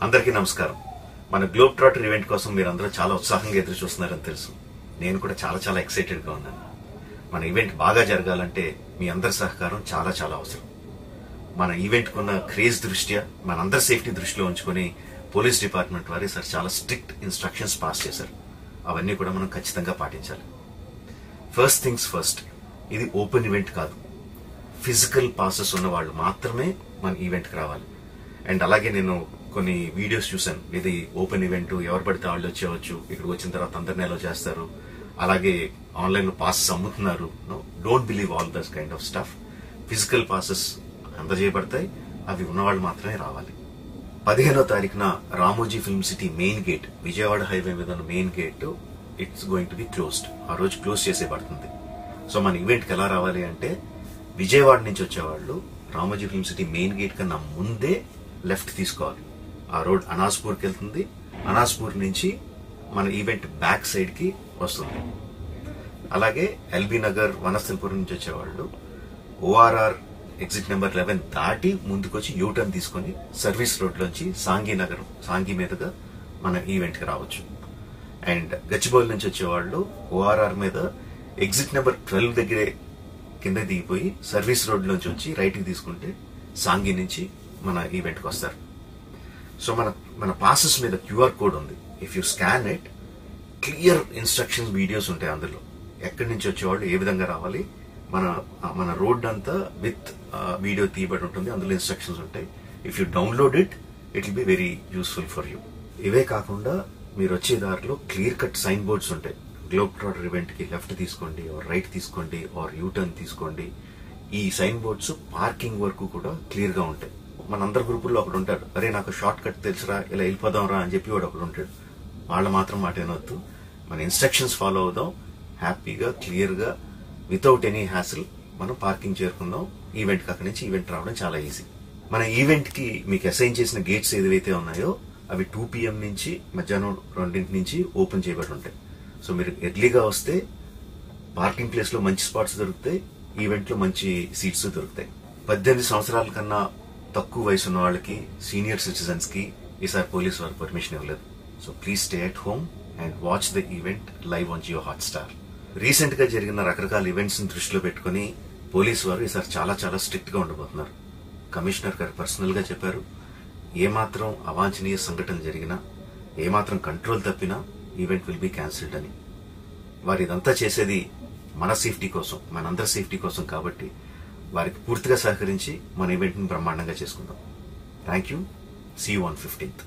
అందరికీ నమస్కారం. మన గ్లోబ్ ట్రాటర్ ఈవెంట్ కోసం మీరందరూ చాలా ఉత్సాహంగా ఎదురు చూస్తున్నారని తెలుసు. నేను కూడా చాలా ఎక్సైటెడ్గా ఉన్నాను. మన ఈవెంట్ బాగా జరగాలంటే మీ అందరి సహకారం చాలా అవసరం. మన ఈవెంట్కి ఉన్న క్రేజ్ దృష్ట్యా మనందరి సేఫ్టీ దృష్టిలో ఉంచుకొని పోలీస్ డిపార్ట్మెంట్ వారు సార్ చాలా స్ట్రిక్ట్ ఇన్స్ట్రక్షన్స్ పాస్ చేశారు. అవన్నీ కూడా మనం ఖచ్చితంగా పాటించాలి. ఫస్ట్ థింగ్స్ ఫస్ట్, ఇది ఓపెన్ ఈవెంట్ కాదు. ఫిజికల్ పాసెస్ ఉన్న వాళ్ళు మాత్రమే మన ఈవెంట్కి రావాలి. అండ్ అలాగే నేను కొన్ని వీడియోస్ చూశాను, ఇది ఓపెన్ ఈవెంట్, ఎవరు పడితే వాళ్ళు వచ్చేవచ్చు, ఇక్కడికి వచ్చిన తర్వాత అందరినీ ఎలా చేస్తారు, అలాగే ఆన్లైన్ లో పాసెస్ అమ్ముతున్నారు. Don't believe all this kind of stuff. Physical passes అందజేయబడతాయి, అవి ఉన్నవాళ్ళు మాత్రమే రావాలి. 15వ తారీఖున Ramoji film city main gate, Vijayawada highway మీద ఉన్న main gate it's going to be closed. ఆ రోజు క్లోజ్ చేసేబడుతుంది. సో మన ఈవెంట్కి ఎలా రావాలి అంటే, విజయవాడ నుంచి వచ్చేవాళ్ళు Ramoji film city main gate కన్నా ముందే లెఫ్ట్ తీసుకోవాలి. ఆ రోడ్ అనాస్పూర్కి వెళ్తుంది. అనాస్పూర్ నుంచి మన ఈవెంట్ బ్యాక్ సైడ్ కి వస్తుంది. అలాగే ఎల్బీ నగర్, వనస్థలిపురం నుంచి వచ్చేవాళ్ళు ఓఆర్ఆర్ ఎగ్జిట్ నెంబర్ 11 దాటి ముందుకొచ్చి యూటర్న్ తీసుకొని సర్వీస్ రోడ్ లోంచి సాంఘీ మీదుగా మన ఈవెంట్ కి రావచ్చు. అండ్ గచ్చిబౌలి నుంచి వచ్చేవాళ్ళు ఓఆర్ఆర్ మీద ఎగ్జిట్ నెంబర్ 12 దగ్గరే కింద దిగిపోయి సర్వీస్ రోడ్ నుంచి వచ్చి రైట్ కి తీసుకుంటే సాంఘీ నుంచి మన ఈవెంట్ కి వస్తారు. సో మన పాసెస్ మీద క్యూఆర్ కోడ్ ఉంది. If you scan it, clear instructions videos ఉంటాయి అందులో. ఎక్కడి నుంచి వచ్చేవాళ్ళు ఏ విధంగా రావాలి, మన రోడ్ అంతా విత్ వీడియో తీయబడి ఉంటుంది. అందులో ఇన్స్ట్రక్షన్స్ ఉంటాయి. If you download it will be very useful for you. ఇవే కాకుండా మీరు వచ్చే దారిలో క్లియర్ కట్ సైన్ బోర్డ్స్ ఉంటాయి. గ్లోబ్ ట్రాటర్ ఈవెంట్ కి లెఫ్ట్ తీసుకోండి, ఆర్ రైట్ తీసుకోండి, ఆర్ యూటర్న్ తీసుకోండి. ఈ సైన్ బోర్డ్స్ పార్కింగ్ వరకు కూడా క్లియర్ గా ఉంటాయి. మనందరి గ్రూపుల్లో ఒకడు ఉంటాడు, అరే నాకు షార్ట్ కట్ తెలుసురా, ఇలా వెళ్ళిపోదాం రా అని చెప్పి వాడు ఒకడు ఉంటాడు. వాళ్ళ మాత్రం మాట ఏనొద్దు. మన ఇన్స్ట్రక్షన్స్ ఫాలో అవుదాం. హ్యాపీగా క్లియర్ గా వితౌట్ ఎనీ హ్యాసిల్ మనం పార్కింగ్ చేరుకుందాం. ఈవెంట్ కి అక్కడి నుంచి ఈవెంట్ రావడం చాలా ఈజీ. మన ఈవెంట్ కి మీకు అసైన్ చేసిన గేట్స్ ఏదైతే ఉన్నాయో అవి 2 PM నుంచి మధ్యాహ్నం 2 నుంచి ఓపెన్ చేయబడి ఉంటాయి. సో మీరు ఎర్లీగా వస్తే పార్కింగ్ ప్లేస్ లో మంచి స్పాట్స్ దొరుకుతాయి, ఈవెంట్ లో మంచి సీట్స్ దొరుకుతాయి. 18 సంవత్సరాల కన్నా తక్కువ వయసు ఉన్న వాళ్ళకి, సీనియర్ సిటిజన్స్ కి ఈసారి పోలీసు వారు పర్మిషన్ ఇవ్వలేదు. So please stay at home and watch the event live on Jio Hotstar. Recent గా జరిగిన రకరకాల ఈవెంట్స్ ని దృష్టిలో పెట్టుకుని పోలీసు వారు ఈసారి చాలా స్ట్రిక్ట్ గా ఉండబోతున్నారు. కమిషనర్ గారు పర్సనల్ గా చెప్పారు, ఏమాత్రం అవాంఛనీయ సంఘటన జరిగినా, ఏమాత్రం కంట్రోల్ తప్పినా ఈవెంట్ విల్ బి క్యాన్సిల్డ్ అని. వారు ఇదంతా చేసేది మన సేఫ్టీ కోసం, మనందరి సేఫ్టీ కోసం. కాబట్టి వారికి పూర్తిగా సహకరించి మన ఈవెంట్ ని బ్రహ్మాండంగా చేసుకుందాం. Thank you. See you on 15th.